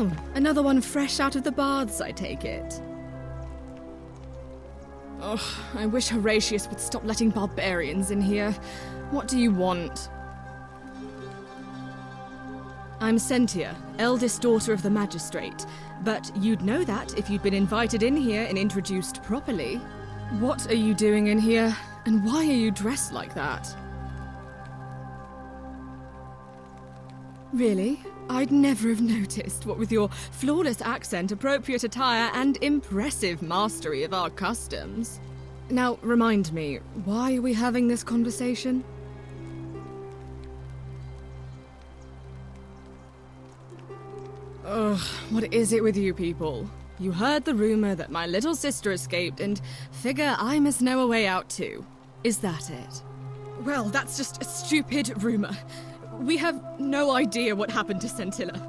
Oh, another one fresh out of the baths, I take it. Oh, I wish Horatius would stop letting barbarians in here. What do you want? I'm Sentia, eldest daughter of the magistrate, but you'd know that if you'd been invited in here and introduced properly. What are you doing in here, and why are you dressed like that? Really? I'd never have noticed, what with your flawless accent, appropriate attire, and impressive mastery of our customs. Now, remind me, why are we having this conversation? Ugh, what is it with you people? You heard the rumor that my little sister escaped and figure I must know a way out too. Is that it? Well, that's just a stupid rumor. We have no idea what happened to Scintilla.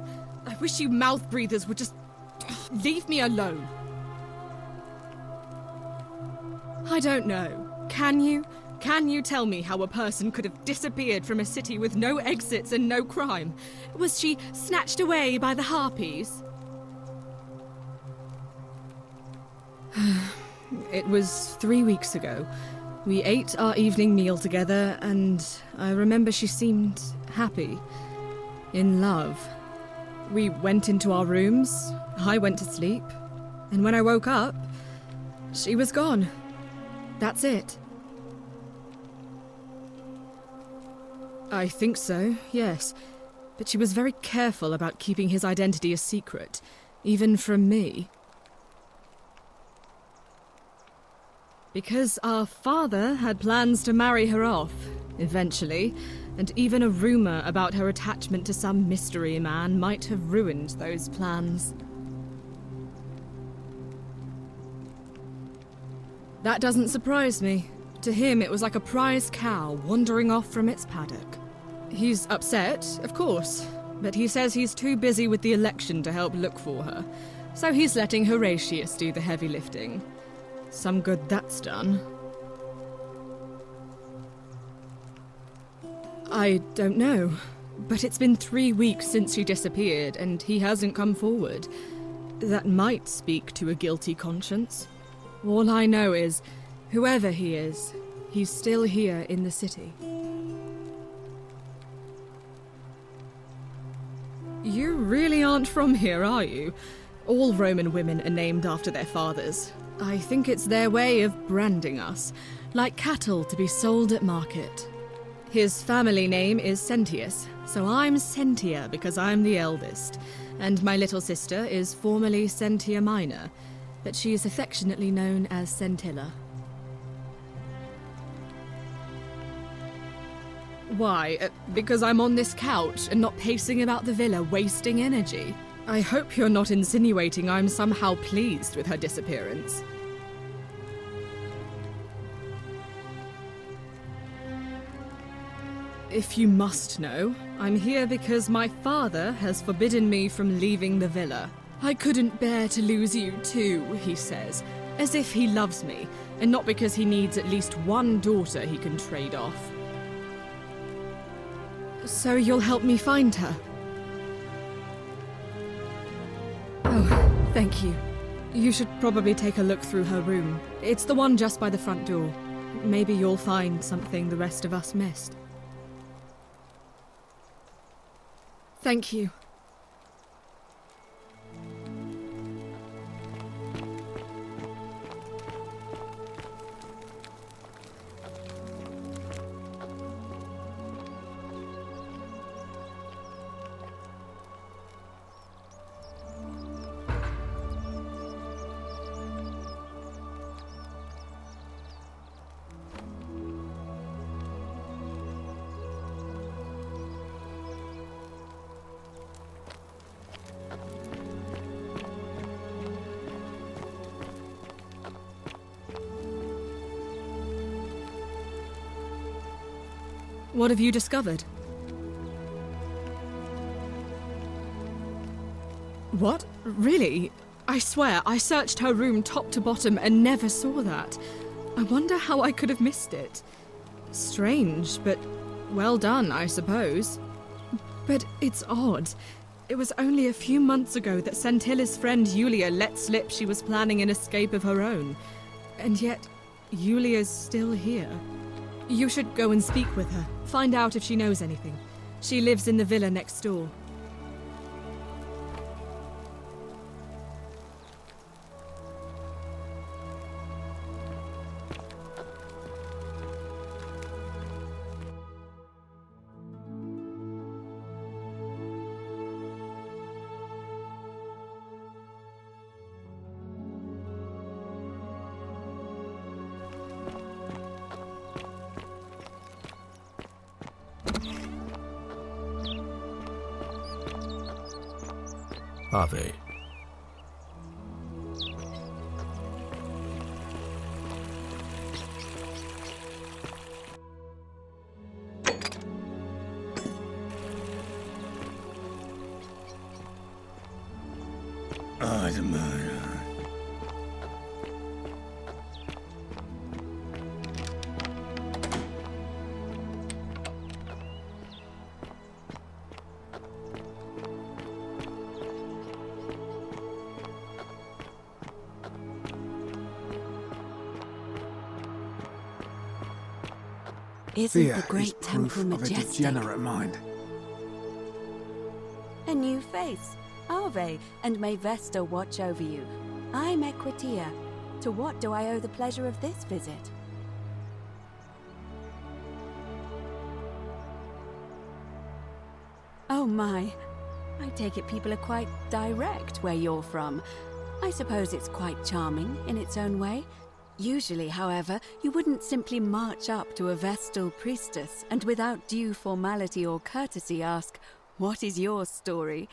I wish you mouth breathers would just leave me alone. I don't know. Can you? Can you tell me how a person could have disappeared from a city with no exits and no crime? Was she snatched away by the harpies? It was 3 weeks ago. We ate our evening meal together, and I remember she seemed happy. In love. We went into our rooms, I went to sleep, and when I woke up, she was gone. That's it. I think so, yes. But she was very careful about keeping his identity a secret, even from me. Because our father had plans to marry her off, eventually, and even a rumor about her attachment to some mystery man might have ruined those plans. That doesn't surprise me. To him, it was like a prize cow wandering off from its paddock. He's upset, of course, but he says he's too busy with the election to help look for her, so he's letting Horatius do the heavy lifting. Some good that's done. I don't know, but it's been 3 weeks since she disappeared, and he hasn't come forward. That might speak to a guilty conscience. All I know is, whoever he is, he's still here in the city. You really aren't from here, are you? All Roman women are named after their fathers. I think it's their way of branding us, like cattle to be sold at market. His family name is Sentius, so I'm Sentia because I'm the eldest, and my little sister is formerly Sentia Minor, but she is affectionately known as Scintilla. Why? Because I'm on this couch and not pacing about the villa, wasting energy? I hope you're not insinuating I'm somehow pleased with her disappearance. If you must know, I'm here because my father has forbidden me from leaving the villa. I couldn't bear to lose you too, he says, as if he loves me, and not because he needs at least one daughter he can trade off. So you'll help me find her? Oh, thank you. You should probably take a look through her room. It's the one just by the front door. Maybe you'll find something the rest of us missed. Thank you. What have you discovered? What? Really? I swear, I searched her room top to bottom and never saw that. I wonder how I could have missed it. Strange, but well done, I suppose. But it's odd. It was only a few months ago that Centilla's friend Yulia let slip she was planning an escape of her own. And yet, Yulia's still here. You should go and speak with her. Find out if she knows anything. She lives in the villa next door. Ave. The murder. Isn't Fear the great is temple proof of a majestic? degenerate mind. A new face. Ave, and may Vesta watch over you. I'm Equitia. To what do I owe the pleasure of this visit? Oh my. I take it people are quite direct where you're from. I suppose it's quite charming in its own way. Usually, however, you wouldn't simply march up to a Vestal priestess and without due formality or courtesy ask, "What is your story?"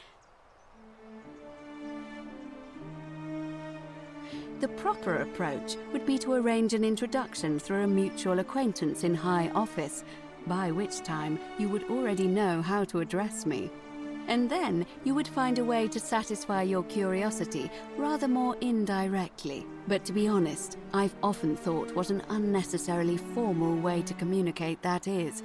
The proper approach would be to arrange an introduction through a mutual acquaintance in high office, by which time you would already know how to address me. And then you would find a way to satisfy your curiosity rather more indirectly. But to be honest, I've often thought what an unnecessarily formal way to communicate that is.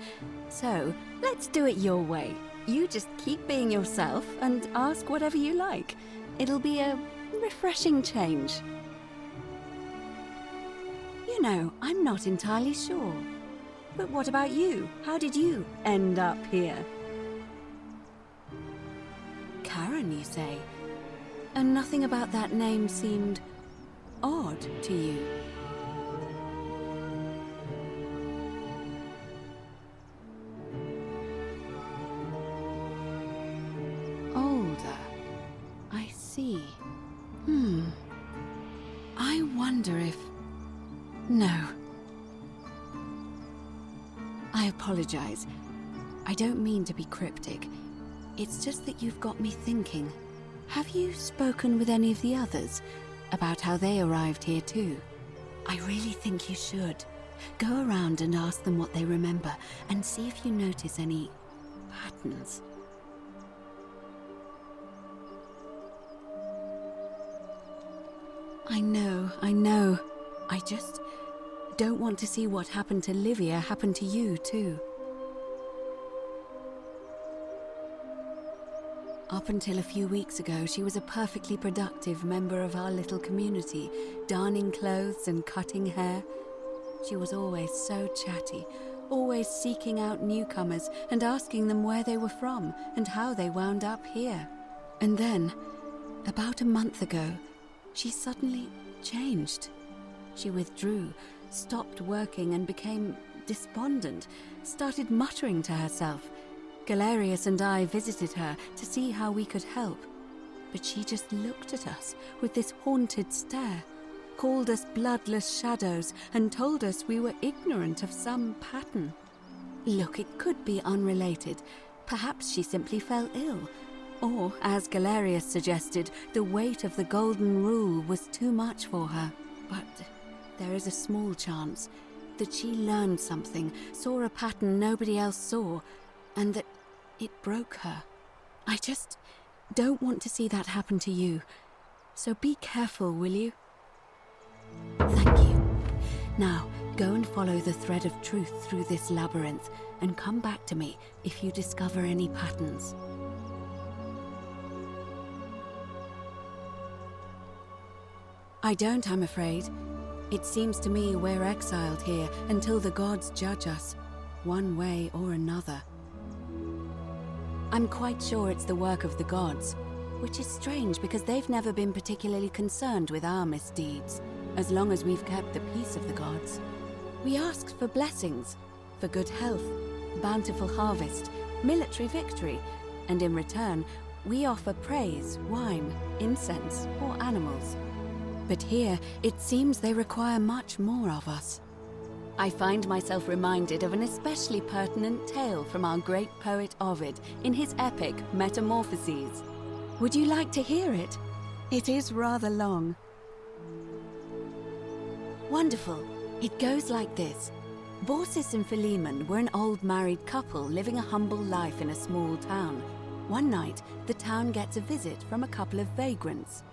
So, let's do it your way. You just keep being yourself and ask whatever you like. It'll be a refreshing change. You know, I'm not entirely sure. But what about you? How did you end up here? Karen, you say? And nothing about that name seemed odd to you? Older. I see. I wonder if... No. I apologize. I don't mean to be cryptic. It's just that you've got me thinking. Have you spoken with any of the others about how they arrived here too? I really think you should. Go around and ask them what they remember and see if you notice any patterns. I know. I just don't want to see what happened to Livia happen to you too. Up until a few weeks ago, she was a perfectly productive member of our little community, darning clothes and cutting hair. She was always so chatty, always seeking out newcomers and asking them where they were from and how they wound up here. And then, about a month ago, she suddenly changed. She withdrew, stopped working and became despondent, started muttering to herself. Galerius and I visited her to see how we could help, but she just looked at us with this haunted stare, called us bloodless shadows, and told us we were ignorant of some pattern. Look, it could be unrelated. Perhaps she simply fell ill, or, as Galerius suggested, the weight of the golden rule was too much for her. But there is a small chance that she learned something, saw a pattern nobody else saw, and that it broke her. I just don't want to see that happen to you. So be careful, will you? Thank you. Now, go and follow the thread of truth through this labyrinth, and come back to me if you discover any patterns. I don't, I'm afraid. It seems to me we're exiled here until the gods judge us, one way or another. I'm quite sure it's the work of the gods, which is strange because they've never been particularly concerned with our misdeeds, as long as we've kept the peace of the gods. We ask for blessings, for good health, bountiful harvest, military victory, and in return, we offer praise, wine, incense, or animals. But here, it seems they require much more of us. I find myself reminded of an especially pertinent tale from our great poet Ovid in his epic Metamorphoses. Would you like to hear it? It is rather long. Wonderful. It goes like this. Baucis and Philemon were an old married couple living a humble life in a small town. One night, the town gets a visit from a couple of vagrants.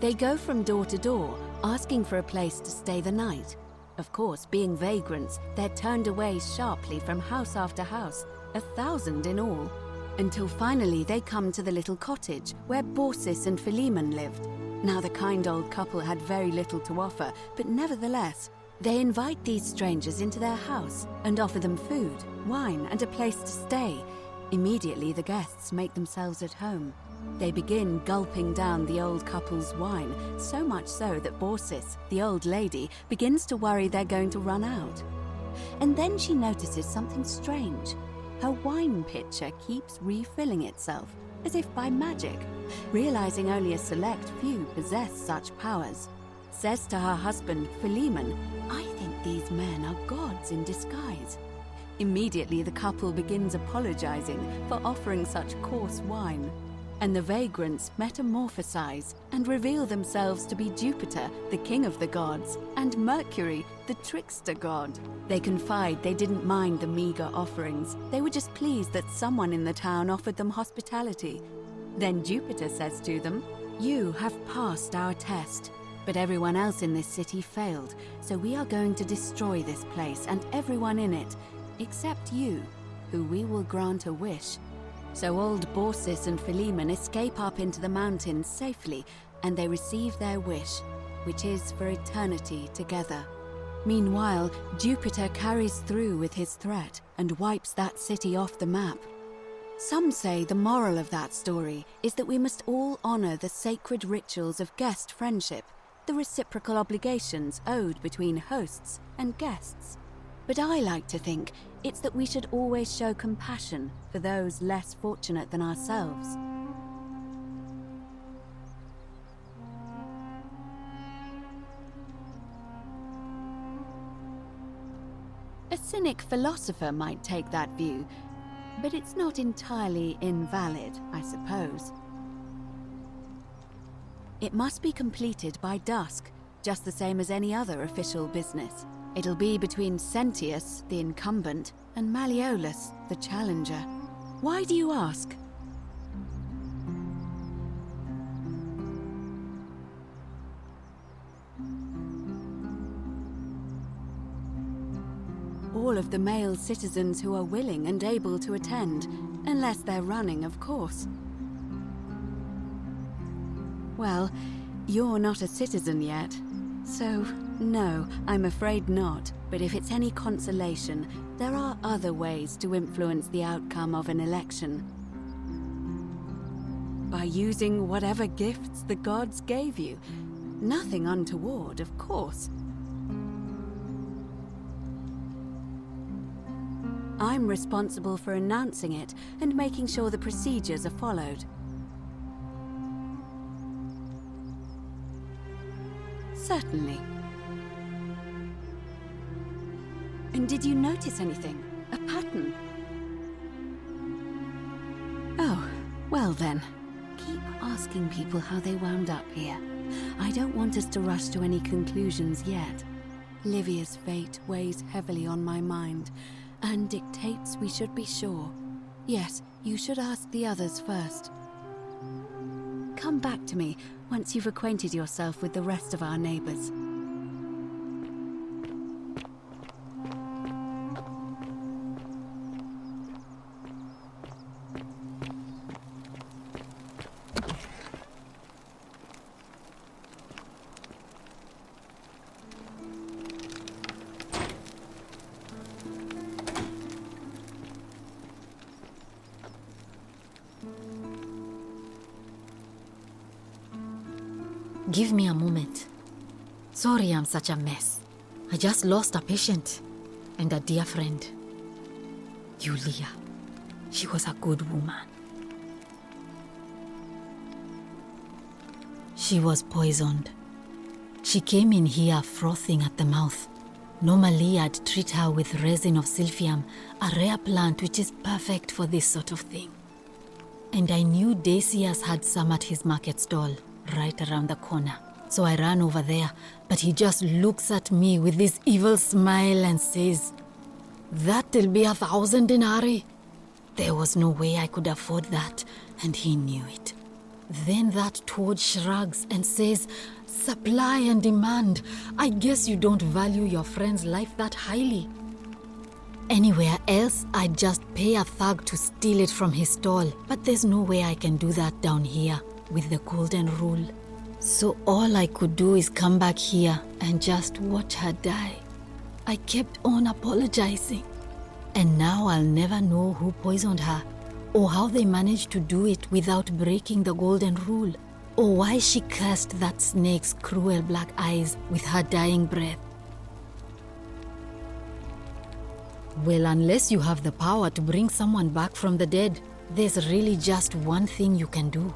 They go from door to door, asking for a place to stay the night. Of course, being vagrants, they're turned away sharply from house after house, 1,000 in all, until finally they come to the little cottage where Baucis and Philemon lived. Now the kind old couple had very little to offer, but nevertheless, they invite these strangers into their house and offer them food, wine, and a place to stay. Immediately the guests make themselves at home. They begin gulping down the old couple's wine, so much so that Baucis, the old lady, begins to worry they're going to run out. And then she notices something strange. Her wine pitcher keeps refilling itself, as if by magic. Realizing only a select few possess such powers, says to her husband, Philemon, "I think these men are gods in disguise." Immediately the couple begins apologizing for offering such coarse wine, and the vagrants metamorphosize and reveal themselves to be Jupiter, the king of the gods, and Mercury, the trickster god. They confide they didn't mind the meager offerings. They were just pleased that someone in the town offered them hospitality. Then Jupiter says to them, "You have passed our test, but everyone else in this city failed, so we are going to destroy this place and everyone in it, except you, who we will grant a wish." So old Baucis and Philemon escape up into the mountains safely, and they receive their wish, which is for eternity together. Meanwhile, Jupiter carries through with his threat and wipes that city off the map. Some say the moral of that story is that we must all honor the sacred rituals of guest friendship, the reciprocal obligations owed between hosts and guests. But I like to think it's that we should always show compassion for those less fortunate than ourselves. A cynic philosopher might take that view, but it's not entirely invalid, I suppose. It must be completed by dusk, just the same as any other official business. It'll be between Sentius, the incumbent, and Malleolus, the challenger. Why do you ask? All of the male citizens who are willing and able to attend, unless they're running, of course. Well, you're not a citizen yet, so no, I'm afraid not. But if it's any consolation, there are other ways to influence the outcome of an election. By using whatever gifts the gods gave you. Nothing untoward, of course. I'm responsible for announcing it and making sure the procedures are followed. Certainly. And did you notice anything? A pattern? Oh, well then. Keep asking people how they wound up here. I don't want us to rush to any conclusions yet. Livia's fate weighs heavily on my mind, and dictates we should be sure. Yes, you should ask the others first. Come back to me once you've acquainted yourself with the rest of our neighbors. Give me a moment. Sorry I'm such a mess. I just lost a patient and a dear friend. Julia. She was a good woman. She was poisoned. She came in here frothing at the mouth. Normally I'd treat her with resin of silphium, a rare plant which is perfect for this sort of thing. And I knew Decius had some at his market stall, right around the corner. So I ran over there, but he just looks at me with this evil smile and says, "That'll be 1,000 denarii." There was no way I could afford that, and he knew it. Then that toad shrugs and says, "Supply and demand. I guess you don't value your friend's life that highly." Anywhere else, I'd just pay a thug to steal it from his stall, but there's no way I can do that down here with the golden rule. So all I could do is come back here and just watch her die. I kept on apologizing. And now I'll never know who poisoned her, or how they managed to do it without breaking the golden rule, or why she cursed that snake's cruel black eyes with her dying breath. Well, unless you have the power to bring someone back from the dead, there's really just one thing you can do.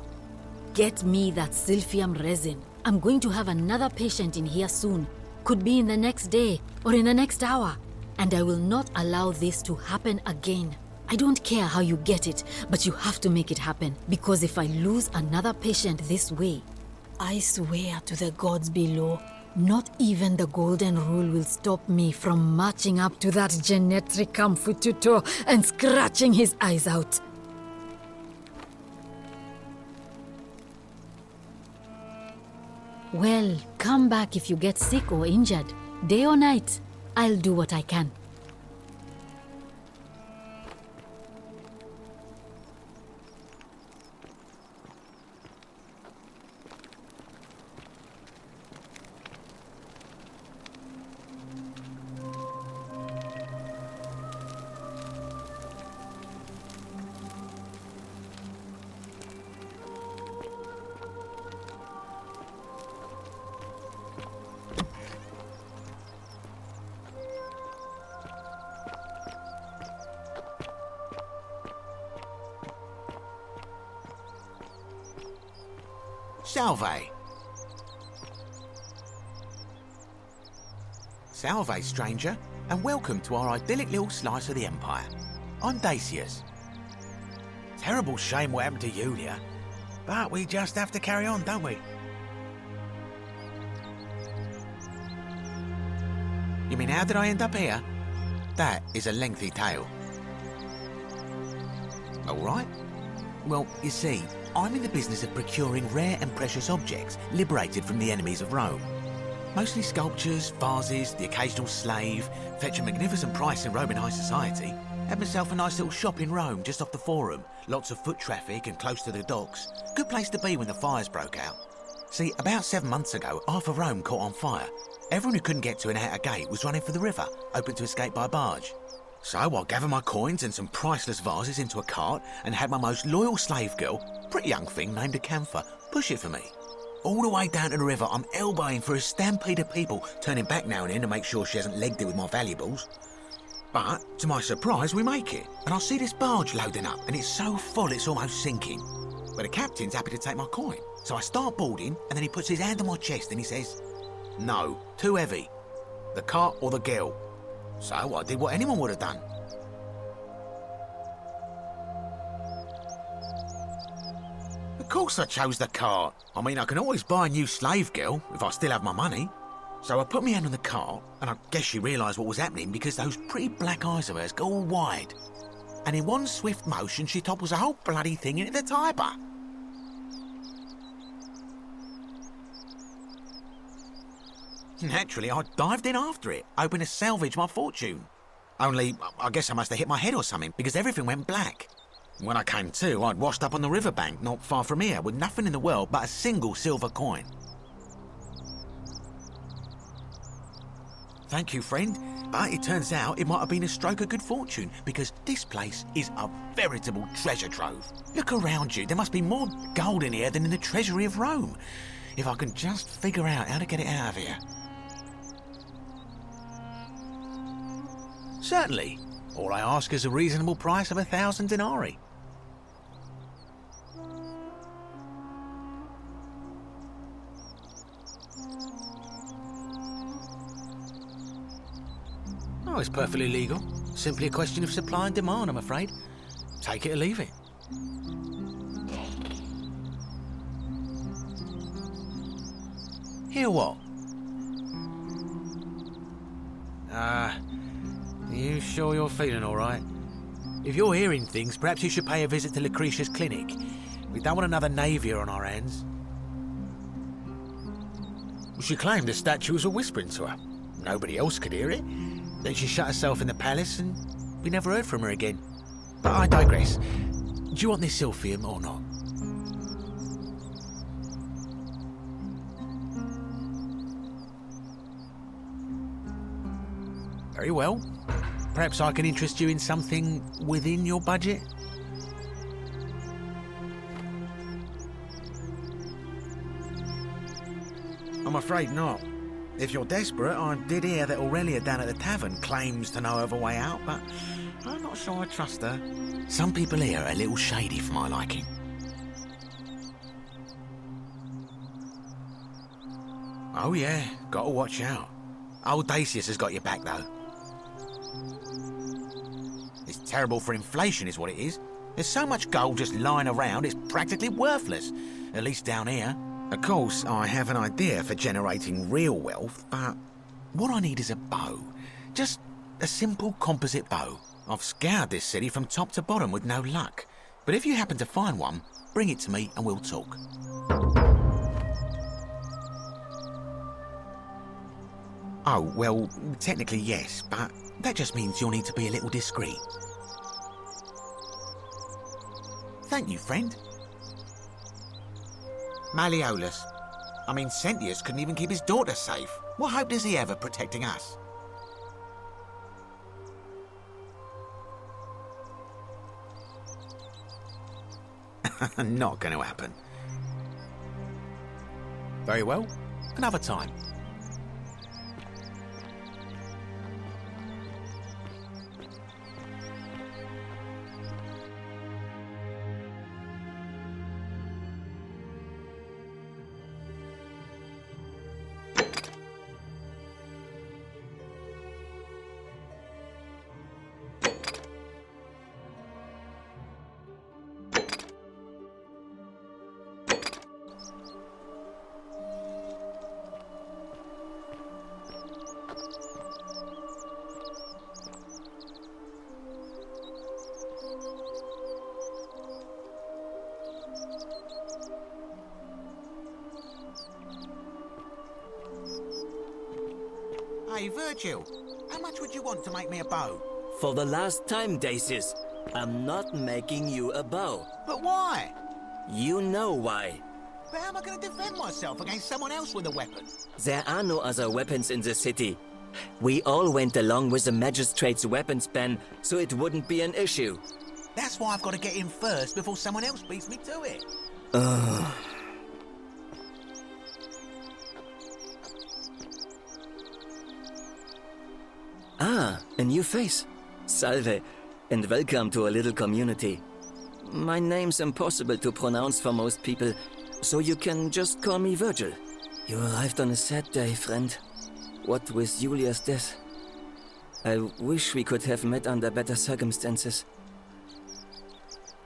Get me that silphium resin. I'm going to have another patient in here soon. Could be in the next day or in the next hour. And I will not allow this to happen again. I don't care how you get it, but you have to make it happen. Because if I lose another patient this way, I swear to the gods below, not even the golden rule will stop me from marching up to that genetricum fututo and scratching his eyes out. Well, come back if you get sick or injured. Day or night, I'll do what I can. Salve. Salve, stranger, and welcome to our idyllic little slice of the Empire. I'm Decius. Terrible shame what happened to Julia, but we just have to carry on, don't we? You mean, how did I end up here? That is a lengthy tale. All right. Well, you see, I'm in the business of procuring rare and precious objects liberated from the enemies of Rome. Mostly sculptures, vases, the occasional slave, fetch a magnificent price in Roman high society. Had myself a nice little shop in Rome just off the Forum. Lots of foot traffic and close to the docks. Good place to be when the fires broke out. See, about 7 months ago, half of Rome caught on fire. Everyone who couldn't get to an outer gate was running for the river, open to escape by barge. So I gathered my coins and some priceless vases into a cart and had my most loyal slave girl, pretty young thing named Acantha, push it for me. All the way down to the river, I'm elbowing for a stampede of people, turning back now and then to make sure she hasn't legged it with my valuables. But, to my surprise, we make it, and I see this barge loading up, and it's so full it's almost sinking. But the captain's happy to take my coin, so I start boarding, and then he puts his hand on my chest and he says, "No, too heavy. The cart or the girl." So I did what anyone would have done. Of course I chose the cart. I mean, I can always buy a new slave girl if I still have my money. So I put my hand on the cart, and I guess she realised what was happening because those pretty black eyes of hers go all wide. And in one swift motion, she topples the whole bloody thing into the Tiber. Naturally, I dived in after it, hoping to salvage my fortune. Only, I guess I must have hit my head or something, because everything went black. When I came to, I'd washed up on the riverbank not far from here, with nothing in the world but a single silver coin. Thank you, friend, but it turns out it might have been a stroke of good fortune, because this place is a veritable treasure trove. Look around you, there must be more gold in here than in the treasury of Rome. if I can just figure out how to get it out of here. Certainly. All I ask is a reasonable price of 1,000 denarii. Oh, it's perfectly legal. Simply a question of supply and demand, I'm afraid. Take it or leave it. Hear what? You sure you're feeling all right? If you're hearing things, perhaps you should pay a visit to Lucretia's clinic. We don't want another Navia on our hands. She claimed the statues were whispering to her. Nobody else could hear it. Then she shut herself in the palace and we never heard from her again. But I digress. Do you want this silphium or not? Very well. Perhaps I can interest you in something within your budget? I'm afraid not. If you're desperate, I did hear that Aurelia down at the tavern claims to know of a way out, but I'm not sure I trust her. Some people here are a little shady for my liking. Oh yeah, gotta watch out. Old Dacius has got your back though. It's terrible for inflation is what it is. There's so much gold just lying around, it's practically worthless. At least down here. Of course, I have an idea for generating real wealth, but what I need is a bow. Just a simple composite bow. I've scoured this city from top to bottom with no luck. But if you happen to find one, bring it to me and we'll talk. Oh, well, technically yes, but that just means you'll need to be a little discreet. Thank you, friend. Malleolus. I mean, Sentius couldn't even keep his daughter safe. What hope does he have of protecting us? Not going to happen. Very well. Another time. Hey, Virgil, how much would you want to make me a bow? For the last time, Dacius, I'm not making you a bow. But why? You know why. But how am I going to defend myself against someone else with a weapon? There are no other weapons in the city. We all went along with the magistrate's weapons ban, so it wouldn't be an issue. That's why I've got to get in first before someone else beats me to it. Ah, a new face. Salve, and welcome to a little community. My name's impossible to pronounce for most people, so you can just call me Virgil. You arrived on a sad day, friend. What with Julia's death? I wish we could have met under better circumstances.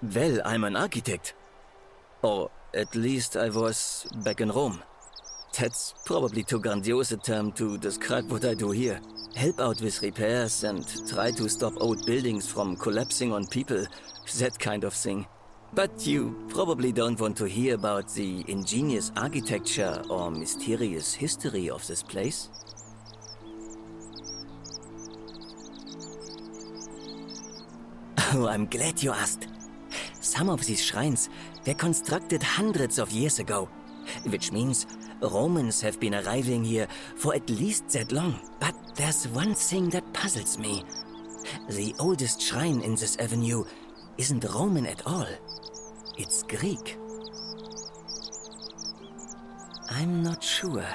Well, I'm an architect. Or at least I was back in Rome. That's probably too grandiose a term to describe what I do here. Help out with repairs and try to stop old buildings from collapsing on people, that kind of thing. But you probably don't want to hear about the ingenious architecture or mysterious history of this place. Oh, I'm glad you asked. Some of these shrines were constructed hundreds of years ago, which means Romans have been arriving here for at least that long. But there's one thing that puzzles me. The oldest shrine in this avenue isn't Roman at all. It's Greek. I'm not sure.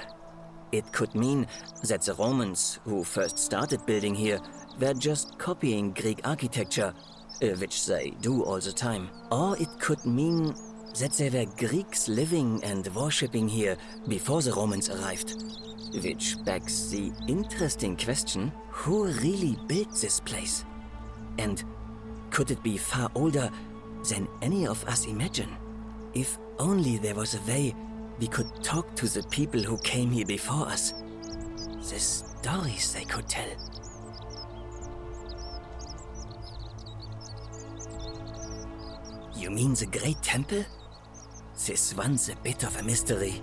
It could mean that the Romans, who first started building here, were just copying Greek architecture, which they do all the time. Or it could mean that there were Greeks living and worshipping here before the Romans arrived. Which begs the interesting question, who really built this place? And could it be far older than any of us imagine? If only there was a way we could talk to the people who came here before us. The stories they could tell. You mean the Great Temple? This one's a bit of a mystery.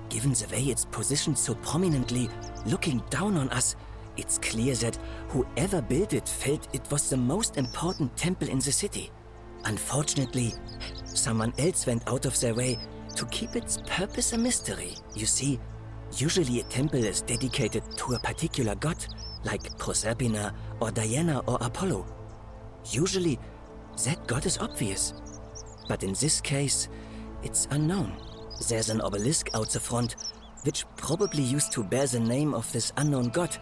Given the way it's positioned so prominently, looking down on us, it's clear that whoever built it felt it was the most important temple in the city. Unfortunately, someone else went out of their way to keep its purpose a mystery. You see, usually a temple is dedicated to a particular god, like Proserpina or Diana or Apollo. Usually, that god is obvious. But in this case, it's unknown. There's an obelisk out the front, which probably used to bear the name of this unknown god.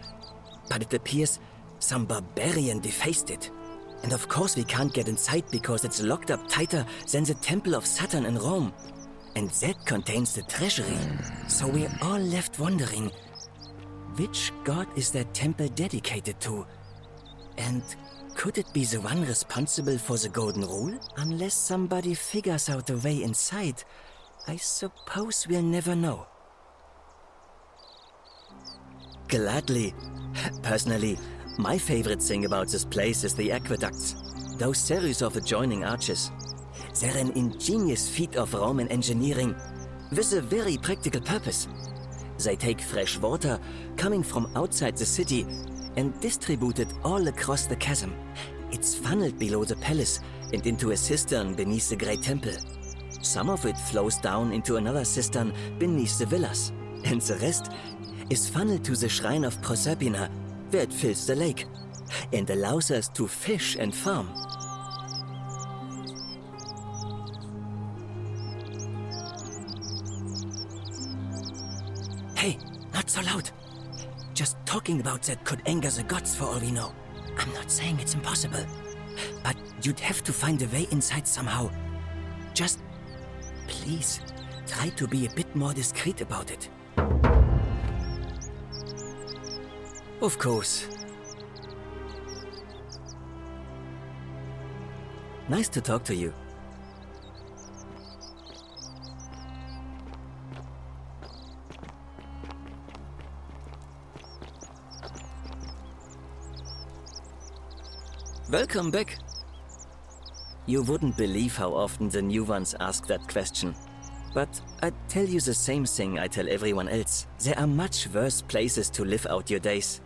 But it appears some barbarian defaced it. And of course we can't get inside because it's locked up tighter than the Temple of Saturn in Rome. And that contains the treasury. So we're all left wondering, which god is that temple dedicated to? And could it be the one responsible for the Golden Rule? Unless somebody figures out a way inside, I suppose we'll never know. Gladly. Personally, my favorite thing about this place is the aqueducts. Those series of adjoining arches. They're an ingenious feat of Roman engineering with a very practical purpose. They take fresh water coming from outside the city and distribute it all across the chasm. It's funneled below the palace and into a cistern beneath the Great Temple. Some of it flows down into another cistern beneath the villas, and the rest is funneled to the shrine of Proserpina, where it fills the lake and allows us to fish and farm. Hey, not so loud. Just talking about that could anger the gods for all we know. I'm not saying it's impossible, but you'd have to find a way inside somehow. Just, please, try to be a bit more discreet about it. Of course. Nice to talk to you. Welcome back. You wouldn't believe how often the new ones ask that question. But I'd tell you the same thing I tell everyone else. There are much worse places to live out your days.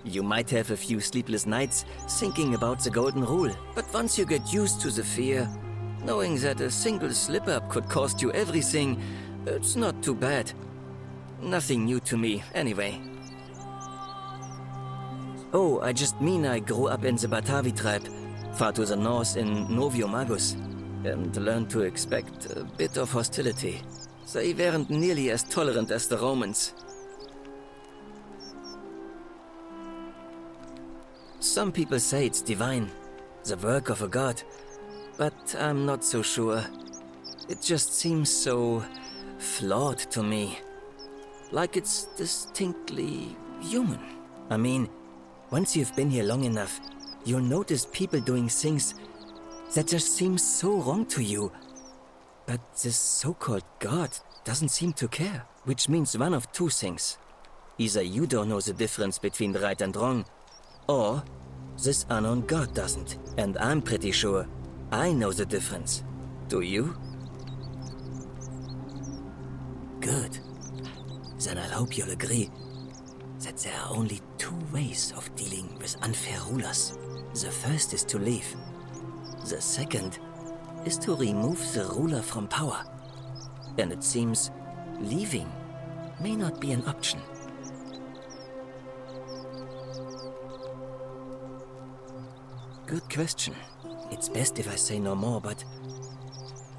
You might have a few sleepless nights thinking about the Golden Rule, but once you get used to the fear, knowing that a single slip-up could cost you everything, it's not too bad. Nothing new to me, anyway. Oh, I just mean I grew up in the Batavi tribe, far to the north in Noviomagus, and learned to expect a bit of hostility. They weren't nearly as tolerant as the Romans. Some people say it's divine, the work of a god, but I'm not so sure. It just seems so flawed to me, like it's distinctly human. I mean, once you've been here long enough, you'll notice people doing things that just seem so wrong to you. But this so-called god doesn't seem to care, which means one of two things. Either you don't know the difference between right and wrong, or this unknown god doesn't. And I'm pretty sure I know the difference. Do you? Good. Then I'll hope you'll agree that there are only two ways of dealing with unfair rulers. The first is to leave. The second is to remove the ruler from power. And it seems leaving may not be an option. Good question. It's best if I say no more, but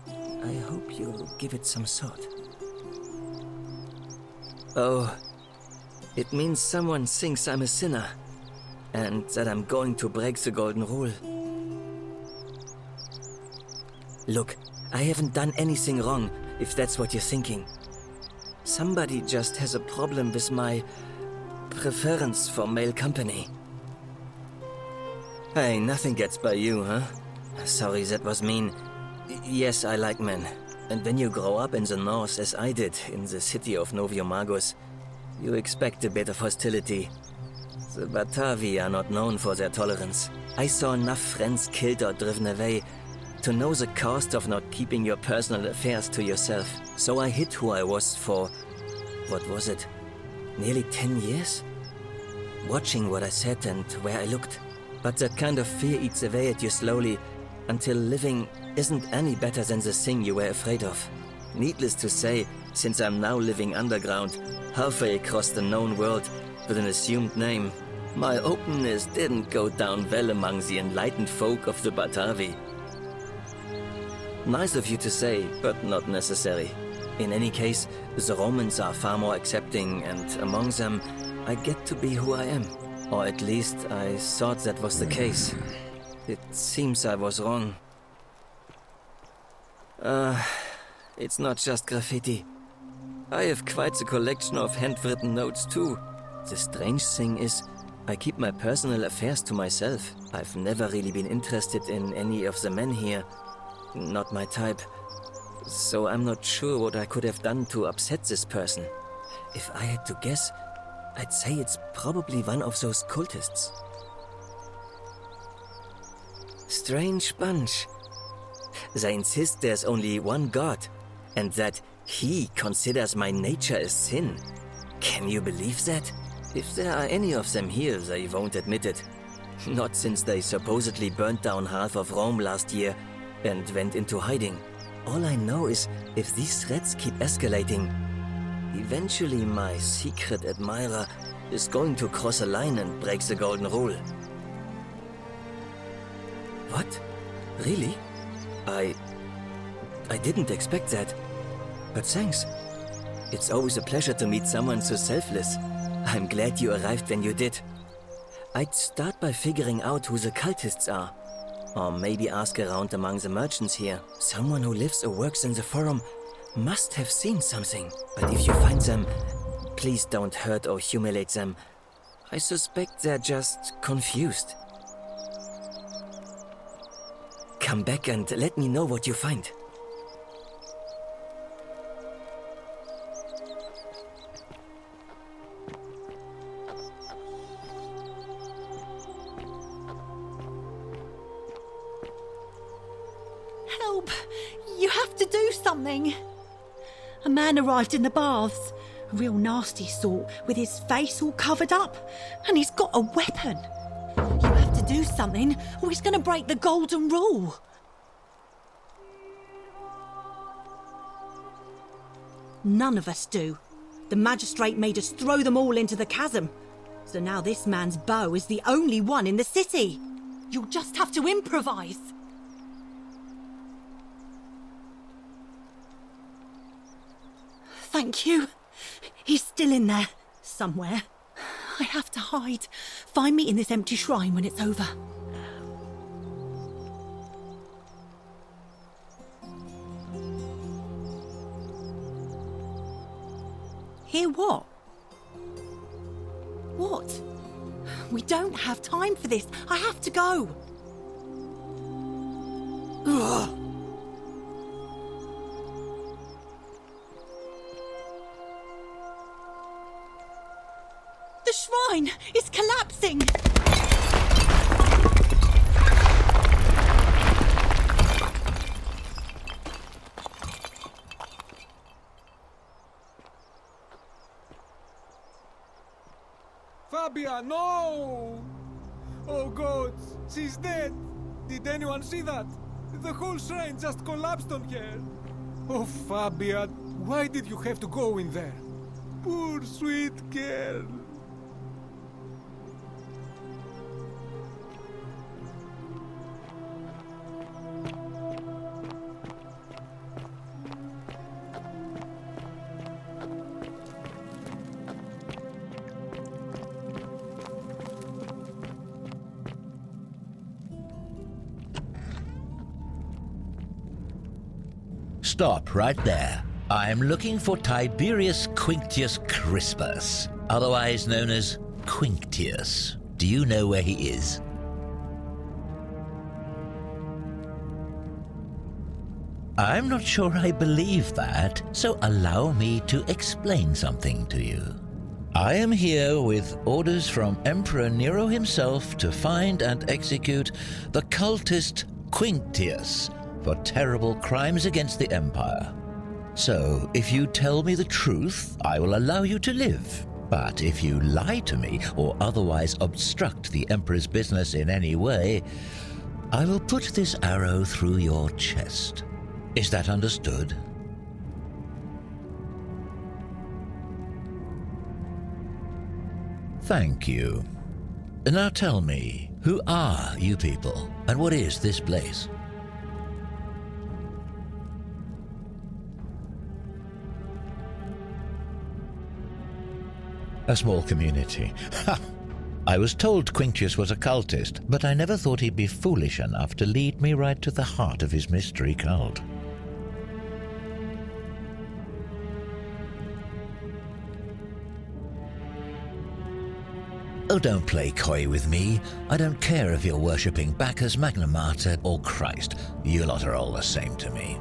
I hope you'll give it some thought. Oh, it means someone thinks I'm a sinner, and that I'm going to break the golden rule. Look, I haven't done anything wrong, if that's what you're thinking. Somebody just has a problem with my preference for male company. Hey, nothing gets by you, huh? Sorry, that was mean. Yes, I like men. And when you grow up in the north, as I did, in the city of Noviomagus, you expect a bit of hostility. The Batavi are not known for their tolerance. I saw enough friends killed or driven away to know the cost of not keeping your personal affairs to yourself. So I hid who I was for, what was it, nearly 10 years? Watching what I said and where I looked. But that kind of fear eats away at you slowly, until living isn't any better than the thing you were afraid of. Needless to say, since I'm now living underground, halfway across the known world, with an assumed name, my openness didn't go down well among the enlightened folk of the Batavi. Nice of you to say, but not necessary. In any case, the Romans are far more accepting, and among them, I get to be who I am. Or at least, I thought that was the case. It seems I was wrong. It's not just graffiti. I have quite a collection of handwritten notes too. The strange thing is, I keep my personal affairs to myself. I've never really been interested in any of the men here. Not my type. So I'm not sure what I could have done to upset this person. If I had to guess, I'd say it's probably one of those cultists. Strange bunch. They insist there's only one God, and that he considers my nature a sin. Can you believe that? If there are any of them here, they won't admit it. Not since they supposedly burnt down half of Rome last year and went into hiding. All I know is, if these threats keep escalating, eventually my secret admirer is going to cross a line and break the golden rule. What? Really? I didn't expect that. But thanks. It's always a pleasure to meet someone so selfless. I'm glad you arrived when you did. I'd start by figuring out who the cultists are. Or maybe ask around among the merchants here. Someone who lives or works in the forum must have seen something. But if you find them, please don't hurt or humiliate them. I suspect they're just confused. Come back and let me know what you find. Help! You have to do something! A man arrived in the baths. A real nasty sort, with his face all covered up. And he's got a weapon. You have to do something, or he's going to break the golden rule. None of us do. The magistrate made us throw them all into the chasm. So now this man's bow is the only one in the city. You'll just have to improvise. Thank you. He's still in there, somewhere. I have to hide. Find me in this empty shrine when it's over. Hear what? What? We don't have time for this. I have to go. Ugh. The shrine is collapsing! Fabia, no! Oh God, she's dead! Did anyone see that? The whole shrine just collapsed on her! Oh Fabia, why did you have to go in there? Poor sweet girl! stop right there. I'm looking for Tiberius Quinctius Crispus, otherwise known as Quinctius. Do you know where he is? I'm not sure I believe that, so allow me to explain something to you. I am here with orders from Emperor Nero himself to find and execute the cultist Quinctius for terrible crimes against the Empire. So, if you tell me the truth, I will allow you to live. But if you lie to me or otherwise obstruct the Emperor's business in any way, I will put this arrow through your chest. Is that understood? Thank you. Now tell me, who are you people, and what is this place? A small community. Ha! I was told Quinctius was a cultist, but I never thought he'd be foolish enough to lead me right to the heart of his mystery cult. Oh, don't play coy with me. I don't care if you're worshipping Bacchus, Magna Mater, or Christ. You lot are all the same to me.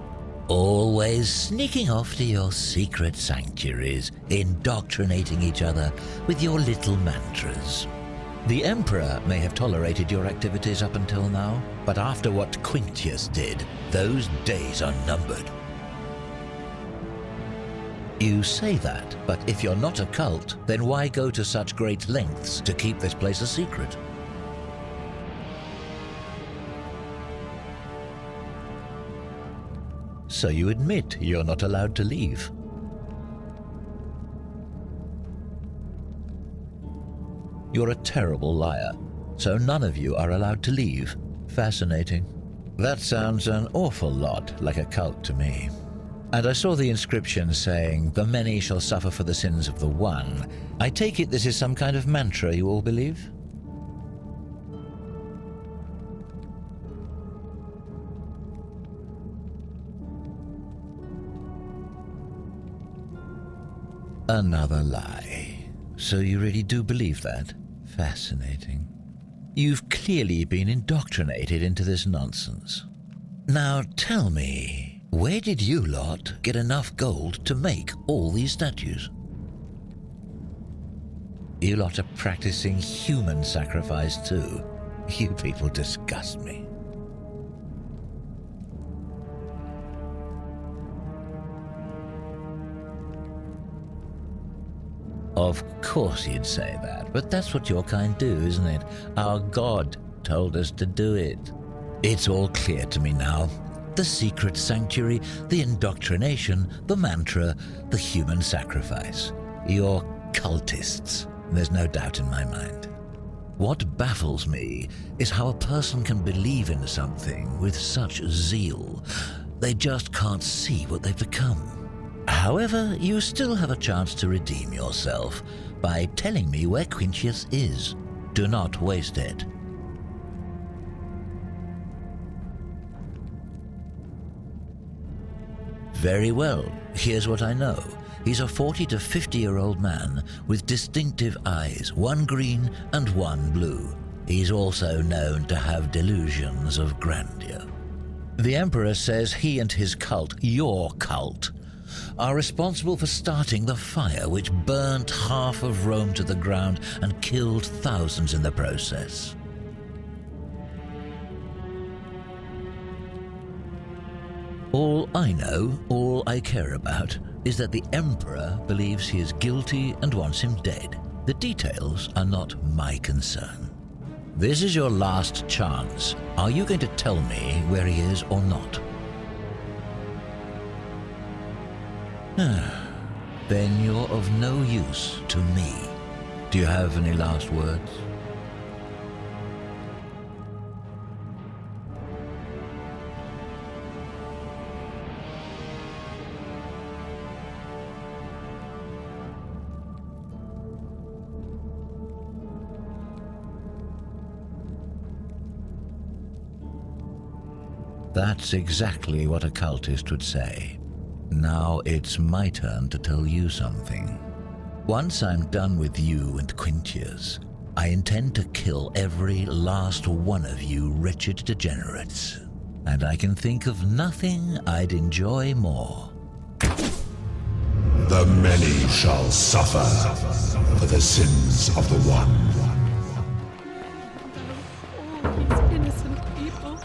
Always sneaking off to your secret sanctuaries, indoctrinating each other with your little mantras. The Emperor may have tolerated your activities up until now, but after what Quinctius did, those days are numbered. You say that, but if you're not a cult, then why go to such great lengths to keep this place a secret? So you admit you're not allowed to leave. You're a terrible liar, so none of you are allowed to leave. Fascinating. That sounds an awful lot like a cult to me. And I saw the inscription saying, "The many shall suffer for the sins of the one." I take it this is some kind of mantra you all believe? Another lie. So you really do believe that? Fascinating. You've clearly been indoctrinated into this nonsense. Now tell me, where did you lot get enough gold to make all these statues? You lot are practicing human sacrifice too. You people disgust me. Of course you'd say that, but that's what your kind do, isn't it? Our God told us to do it. It's all clear to me now. The secret sanctuary, the indoctrination, the mantra, the human sacrifice. You're cultists, there's no doubt in my mind. What baffles me is how a person can believe in something with such zeal. They just can't see what they've become. However, you still have a chance to redeem yourself by telling me where Quinctius is. Do not waste it. Very well, here's what I know. He's a 40 to 50-year-old man with distinctive eyes, one green and one blue. He's also known to have delusions of grandeur. The Emperor says he and his cult, your cult, are responsible for starting the fire which burnt half of Rome to the ground and killed thousands in the process. All I know, all I care about, is that the Emperor believes he is guilty and wants him dead. The details are not my concern. This is your last chance. Are you going to tell me where he is or not? Then you're of no use to me. Do you have any last words? That's exactly what a cultist would say. Now it's my turn to tell you something. Once I'm done with you and Quintius, I intend to kill every last one of you wretched degenerates. And I can think of nothing I'd enjoy more. The many shall suffer for the sins of the one. All these innocent people.